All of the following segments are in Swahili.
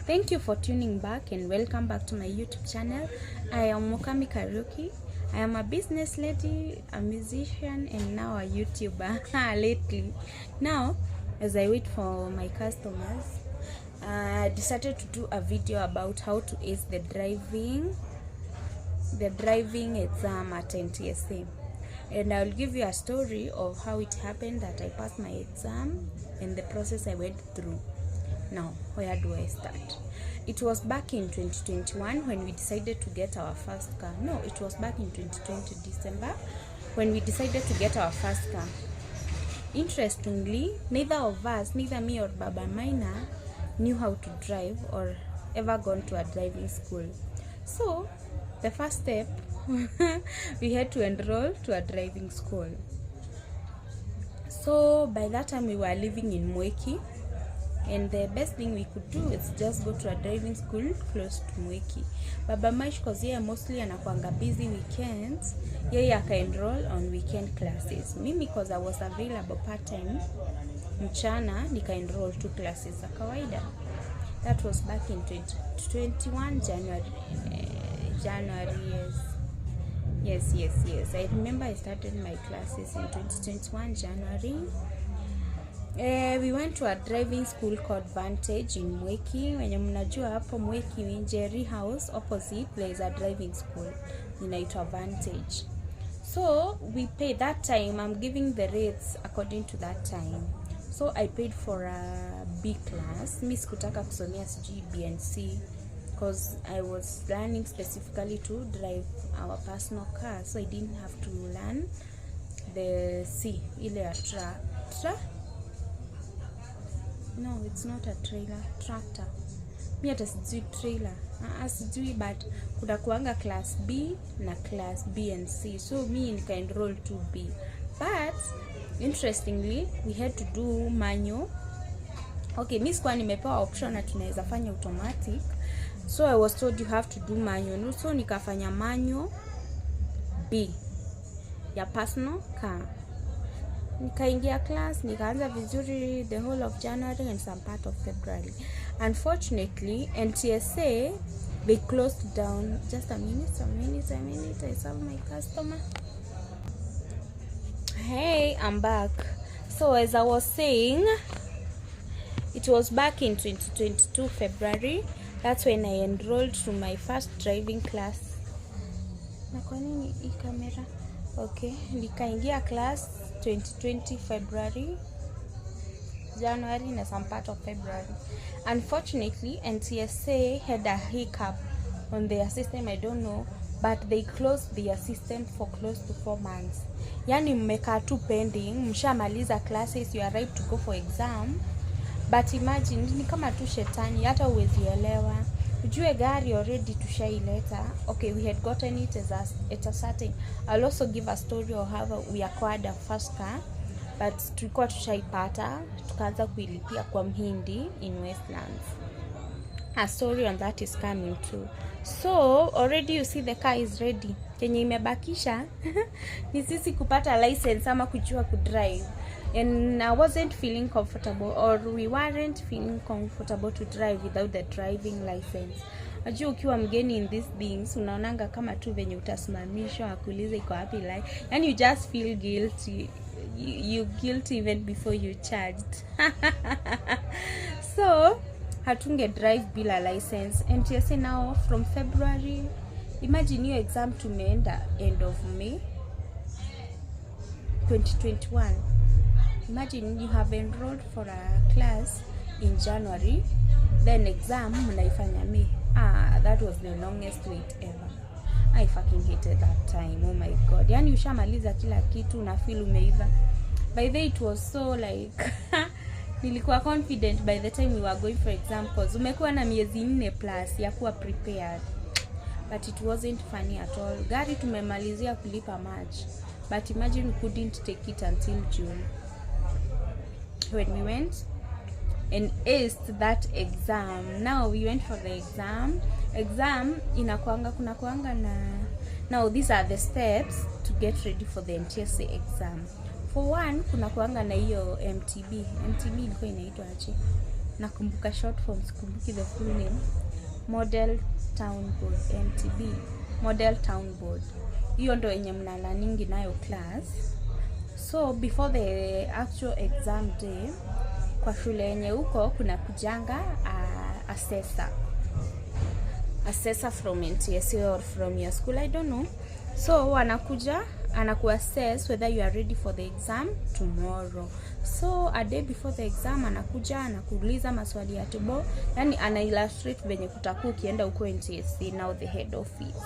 Thank you for tuning back and welcome back to my YouTube channel. I am Mukami Karaoke. I am a business lady, a musician, and now a YouTuber lately. Now, as I wait for my customers, I decided to do a video about how to ace the driving exam at NTSA. And I'll give you a story of how it happened that I passed my exam and the process I went through. Now, where do I start? It was back in 2021 when we decided to get our first car. No, it was back in 2020 December when we decided to get our first car. Interestingly, neither of us, neither me or Baba Minor, knew how to drive or ever gone to a driving school. So, the first step, we had to enroll to a driving school. So, by that time we were living in Mweki. And the best thing we could do is just go to a driving school close to Mweki. Baba Maish, cause mostly anakuanga busy weekends, yeye aka-enroll on weekend classes. Mimi cause I was available part-time, mchana nika-enroll 2 classes za kawaida. That was back in 2021 January, yes. I remember I started my classes in 2021 January. We went to a driving school called Vantage in Mweki. Wenye mnajua hapo Mweki Njeri House opposite there is a driving school inaitwa Vantage. So we paid that time. I'm giving the rates according to that time. So I paid for a B class. Mi sikutaka kusomea sijui B and C because I was learning specifically to drive our personal car. So I didn't have to learn the C, ile No, it's not a tractor. Mi hata sijui trailer. Sijui, but kuda kuanga class B na class B and C. So mi nika-enroll to B. But interestingly, we had to do manual. Okay, mi sikuwa nimepewa option na tunaweza fanya automatic. So I was told you have to do manual. So nikafanya manual B ya personal car. Nikaingia class, nikaanza vizuri the whole of January and some part of February. Unfortunately, NTSA, they closed down. Just a minute. I serve my customer. Hey, I'm back. So as I was saying, it was back in 2022 February. That's when I enrolled to my first driving class. Na kwa nini hii camera? Okay, nikaingia class 2020 February, January and some part of February. Unfortunately, NTSA had a hiccup on their system, I don't know, but they closed their system for close to 4 months. Yani mmeka tu pending, mshamaliza classes, you are right to go for exam. But imagine, ni kama tu shetani, hata uwezielewa. Ujue gari already tushaileta. Okay, we had gotten it at a certain. I'll also give a story of how we acquired a first car. But tulikuwa tushaipata, tukaanza kuilipia kwa Mhindi in Westlands. A story on that is coming too. So, already you see the car is ready. Kenye imebakisha, ni sisi kupata license ama kujua kudrive. And I wasn't feeling comfortable, or we weren't feeling comfortable to drive without the driving license. Ajua ukiwa mgeni in these things, unaonanga kama tu venye utasimamishwa, akuulize iko wapi like. And you just feel guilty. You guilty even before you charged. So, hatunge drive bila license. NTSA now from February, imagine your exam tumeenda end of May 2021. Imagine you have enrolled for a class in January, then exam mnaifanya May. That was the longest wait ever. I fucking hated that time. Oh my god. Yani ushamaliza kila kitu na feel umeiva. By the way, it was so like nilikuwa confident by the time we were going for exam cause umekuwa na miezi 4 plus ya kuwa prepared. But it wasn't funny at all. Gari tumemalizia kulipa March. But imagine we couldn't take it until June. When we went and aced that exam. Now we went for the exam. Exam inakuanga kuna kuanga na. Now these are the steps to get ready for the NTSA exam. For one, kuna kuanga na hiyo MTB. MTB ilikuwa inaitwa aje? nakumbuka short form, sikumbuki the full name. Model Town Board, MTB, Model Town Board. Hiyo ndo yenye mnalaningi nayo class. So before the actual exam day, kwa shule yenye huko kuna kujanga assessor from NTSA or from your school, I don't know. So anakuassess whether you are ready for the exam tomorrow. So a day before the exam anakuuliza maswali ya tubo, yani ana illustrate venye kutakuwa ukienda huko NTSA, now the head office.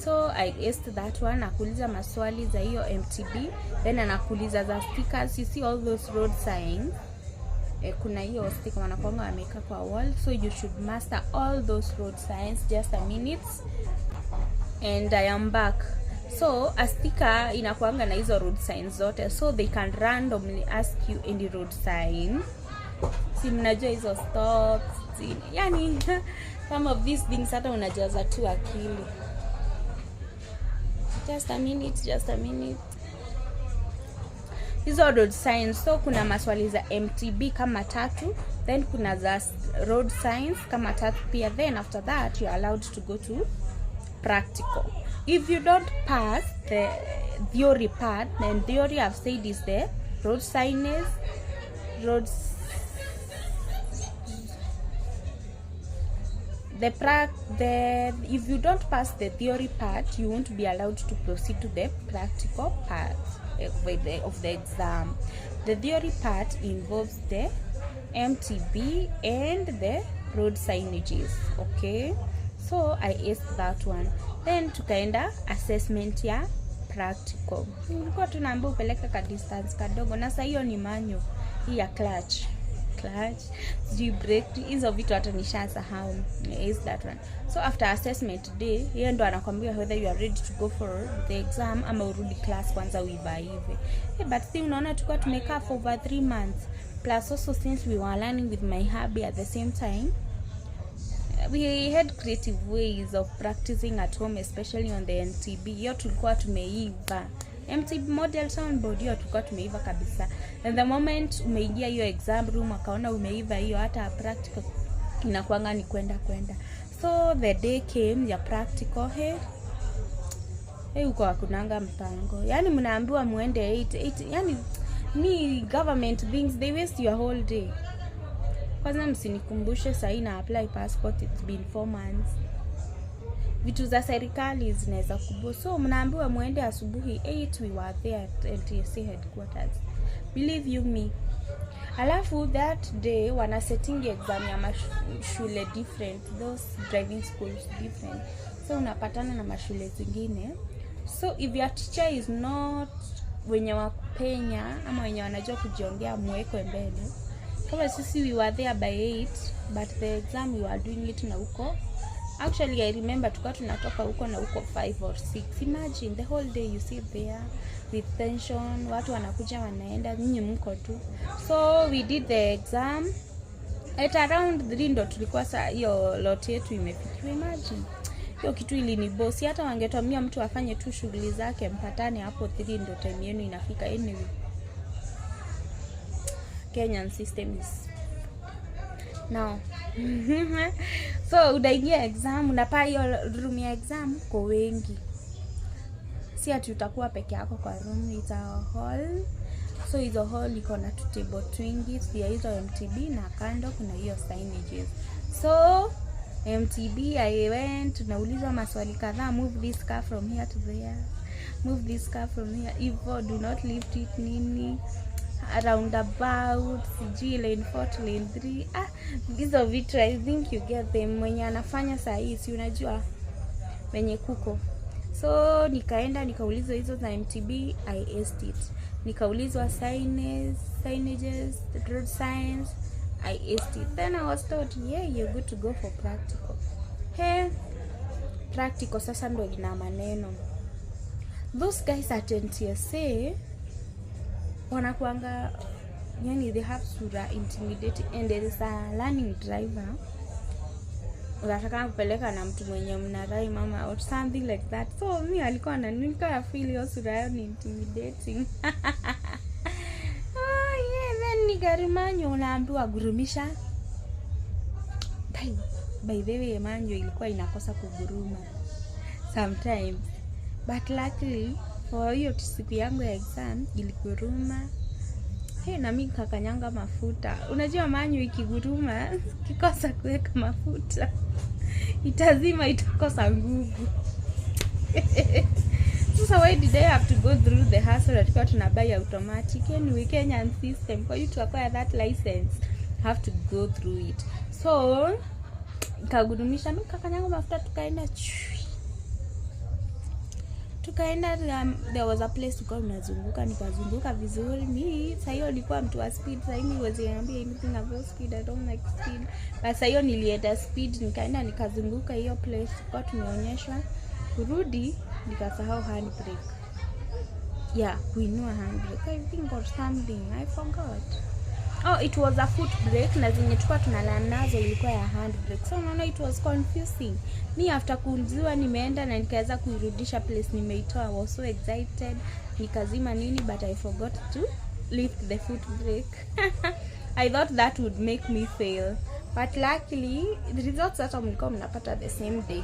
So I asked that one, anakuuliza maswali za hiyo MTB, then anakuuliza za stickers. You see all those road signs, kuna hiyo sticker wanakuanga wameka kwa wall, so you should master all those road signs. Just a minute and I am back. So a sticker inakuanga na hizo road signs zote, so they can randomly ask you any road sign. Si mnajua hizo stops, yani some of these things hata unajaza tu akili. Just a minute. Hizo road signs, so kuna maswali za MTB kama 3, then kuna za road signs kama 3 pia, then after that you are allowed to go to practical. If you don't pass the theory part, then theory I've said is the road signage, if you don't pass the theory part, you won't be allowed to proceed to the practical part of the exam. The theory part involves the MTB and the road signages, okay? So I asked that one. Then tukaenda assessment ya practical. Nilikuwa tunaambiwa upeleka ka distance kadogo, na sasa hiyo ni manyo hii ya clutch, brake, hizo vitu hata nishasahau. Is that one. So after assessment day, yeye ndo anakuambia whether you are ready to go for the exam ama urudi class kwanza uibaive. But still unaona tukua tumekaa for over 3 months, plus also since we were learning with my hubby at the same time, we had creative ways of practicing at home, especially on the NTB. Hiyo tulikuwa tumeiva. MTB Model Town Board hiyo tulikuwa tumeiva kabisa. And the moment umeingia hiyo exam room akaona umeiva hiyo, hata practical inakuanga ni kwenda. So the day came ya practical, uko hakunanga mpango. Yani mnaambiwa muende 8, yani me government things, they waste your whole day. Kwanza msinikumbushe sahi na apply passport, it's been 4 months. Vitu za serikali zinaweza kubo. So mnaambiwa muende asubuhi 8, we were there at NTSA headquarters. Believe you me. Alafu that day wana setting exam ya mashule different, those driving schools different. So unapatana na mashule zingine. So if your teacher is not wenye wakupenya ama wenye wanajua kujiongea, mweko mbele. Kama sisi we were there by 8, but the exam we were doing it na huko. Actually I remember tukua tunatoka huko na huko 5 or 6. Imagine the whole day you sit there with tension, watu wanakuja wanaenda, nyinyi mko tu. So we did the exam at around 3 ndo tulikuwa saa hiyo lot yetu imefikiwa. Imagine hiyo kitu ilini boss, hata wangetumia mtu afanye tu shughuli zake mpatane hapo 3 ndo time yenu inafika. Anyway, Kenyan system is now. So udaingia exam, unapaa hiyo room ya exam kwa wengi. Si ati utakuwa peke yako kwa room, it's a hall. So hizo hall iko na table twingi, pia hizo MTB na kando kuna hiyo signages. So MTB I went, tunauliza maswali kadhaa, move this car from here to there, move this car from here, if do not lift it, nini, roundabout, sijui lane 4 lane 3. Hizo vitu I think you get them. Mwenye anafanya saa hii si unajua wenye kuko. So nikaenda nikaulizwa hizo za MTB, I asked it. Nikaulizwa signages, road signs, I asked it. Then I was told, yeah, you're good to go for practical. Practical sasa ndo ina maneno. Those guys at NTSA wanakuanga, yani they have sura intimidating, and there is a learning driver. Unataka kupeleka na mtu mwenye mnarai mama or something like that. So mimi alikuwa ananika feel hiyo sura yao ni intimidating. Yeah, then ni gari manyo unaambiwa gurumisha By the way, manual ilikuwa inakosa kuguruma sometimes, but luckily for hiyo siku yangu ya exam iliguruma. Na mimi kakanyanga mafuta. Unajua manual ikiguruma kikosa kuweka mafuta itazima, itakosa nguvu. So why did I have to go through the hassle that got to buy automatic? Anyway, Kenyan system, for you to acquire that license, have to go through it. So kagudumisha, mimi kakanyanga mafuta, tukaenda there was a place tukawa tunazunguka, nikazunguka vizuri. Mimi sasa hiyo nilikuwa mtu wa speed, sasa hivi niweze niambia anything about speed, I don't like speed. But sasa hiyo nilienda speed, nikaenda nikazunguka hiyo place tukawa tumeonyeshwa. Kurudi nikasahau handbrake. Kuinua handbrake, I think, or something, I forgot. It was a foot brake, na zenye tulikuwa tunalana nazo ilikuwa ya handbrake. So unaona, it was confusing. Me after kujua nimeenda na nikaweza kuirudisha place nimeitoa, I was so excited. Nikazima nini, but I forgot to lift the foot brake. I thought that would make me fail. But luckily, the results that mlikuwa mnapata the same day.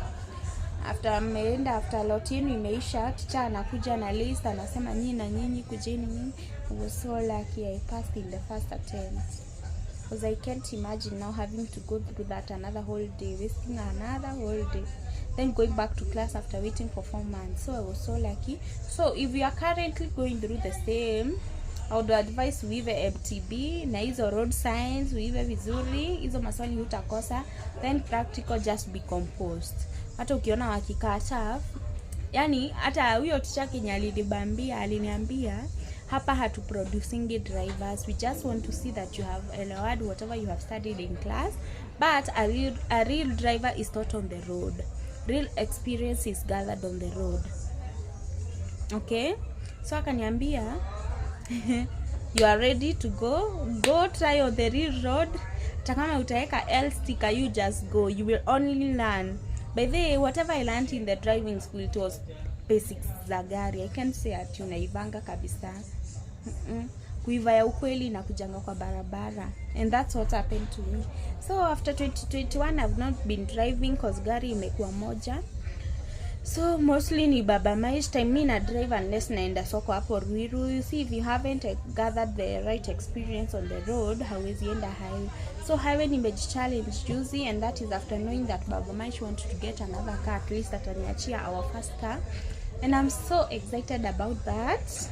After lot yenu imeisha, teacher anakuja na list, anasema nyinyi na nyinyi kujeni nini. I was so lucky I passed in the first attempt. Because I can't imagine now having to go through that another whole day, wasting another whole day, then going back to class after waiting for 4 months. So I was so lucky. So if you are currently going through the same, I would advise uive MTB na hizo road signs, uive vizuri, hizo maswali hutakosa, then practical just be composed. Hata ukiona wakikaa tough, yani hata huyo teacher Kenya aliniambia hapa hatu producing drivers, we just want to see that you have learned whatever you have studied in class, but a real driver is not on the road. Real experience is gathered on the road. Okay, so akaniambia you are ready to go try on the real road. Hata kama utaweka L sticker, you just go, you will only learn. By the way, whatever I learned in the driving school, it was basics za gari. I can't say ati unaivanga kabisa. Kuiva ya ukweli na kujanga kwa barabara. And that's what happened to me. So after 2021, I've not been driving cause gari imekuwa moja. So mostly ni baba maish time mi na drive unless naenda soko hapo Ruiru. You see, if you haven't gathered the right experience on the road, hawezi enda highway. So highway nimejichallenge juzi, and that is after knowing that baba maish wanted to get another car, at least ataniachia our first car. And I'm so excited about that.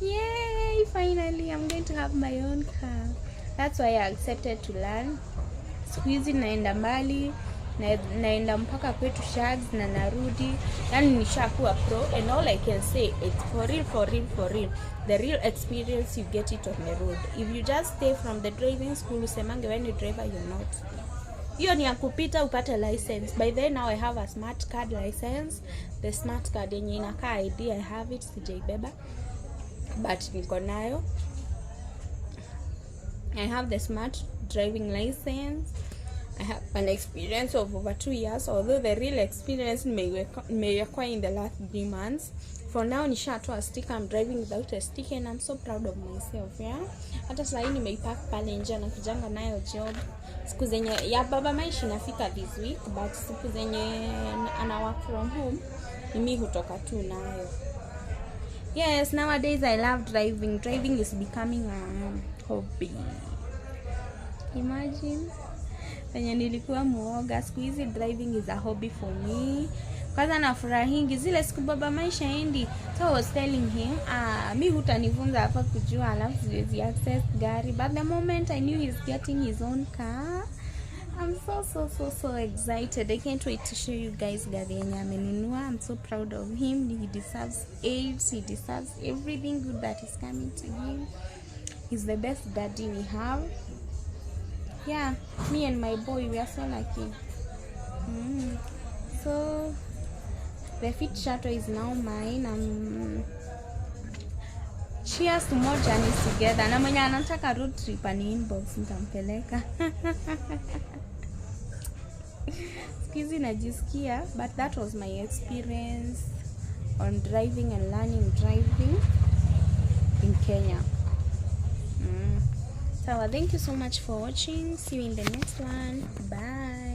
Yay, finally I'm going to have my own car. That's why I accepted to learn. Squeezy naenda mbali, naenda mpaka kwetu Shags na narudi. Yani nishakuwa pro, and all I can say, it's for real. The real experience, you get it on the road. If you just stay from the driving school, usemange when you driver, you're not. Hiyo ni ya kupita upate license. By then now I have a smart card license. The smart card yenye inakaa ID, I have it, sijaibeba, but niko nayo. I have the smart driving license. I have an experience of over 2 years, although the real experience may acquire in the last 3 months. For now, nishatoa sticker, I'm driving without a sticker, and I'm so proud of myself, yeah. Hata sasa hivi nimeipack pale nje na kujanga nayo job. Siku zenye ya baba maishi nafika this week, but siku zenye ana work from home, mimi hutoka tu nayo. Yes, nowadays I love driving. Driving is becoming a hobby. Imagine penye nilikuwa muoga, siku hizi driving is a hobby for me. Kwanza nafurahingi zile siku baba maisha endi. So I was telling him, mi hutanifunza hapa kujua, alafu siwezi access gari. But the moment I knew he's getting his own car, I'm so excited. I can't wait to show you guys gari yenye amenunua. I'm so proud of him. He deserves AIDS. He deserves everything good that is coming to him. He's the best daddy we have. Yeah, me and my boy, we are so lucky. So the fit shuttle is now mine. Cheers to more journeys together. Na mwenye anataka road trip ani inbox nitampeleka. Skizi najisikia, but that was my experience on driving and learning driving in Kenya. So thank you so much for watching. See you in the next one. Bye.